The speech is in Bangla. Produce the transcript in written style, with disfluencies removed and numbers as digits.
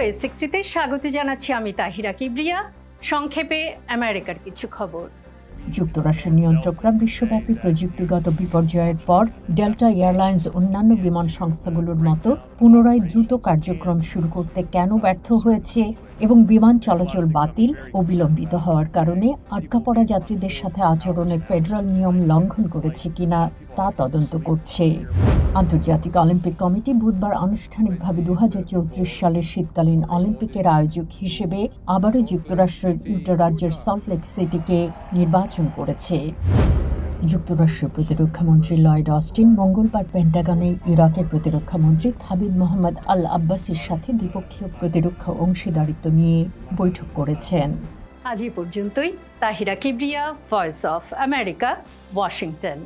360-তে স্বাগত জানাচ্ছি আমি তাহিরা কিবরিয়া। সংক্ষেপে আমেরিকার কিছু খবর। যুক্তরাষ্ট্রের নিয়ন্ত্রকরা বিশ্বব্যাপী প্রযুক্তিগত বিপর্যয়ের পর ডেল্টা এয়ারলাইন্স অন্যান্য বিমান সংস্থাগুলোর মতো পুনরায় দ্রুত কার্যক্রম শুরু করতে কেন ব্যর্থ হয়েছে এবং বিমান চলাচল বাতিল ও বিলম্বিত হওয়ার কারণে আটকা পড়া যাত্রীদের সাথে আচরণে ফেডারেল নিয়ম লঙ্ঘন করেছে কিনা তা তদন্ত করছে। আন্তর্জাতিক অলিম্পিক কমিটি বুধবার আনুষ্ঠানিকভাবে 2034 সালের শীতকালীন অলিম্পিকের আয়োজক হিসেবে আবারও যুক্তরাষ্ট্রের ইউটা রাজ্যের সল্টলেক সিটিকে নির্বাচন করেছে। যুক্তরাষ্ট্রের প্রতিরক্ষামন্ত্রী লয়েড অস্টিন মঙ্গলবার পেন্টাগনে ইরাকের প্রতিরক্ষামন্ত্রী খাবিব মোহাম্মদ আল আব্বাসির সাথে দ্বিপক্ষীয় প্রতিরক্ষা অংশীদারিত্ব নিয়ে বৈঠক করেছেন। আজ পর্যন্তই। Tahira Kibria, voice of America, Washington.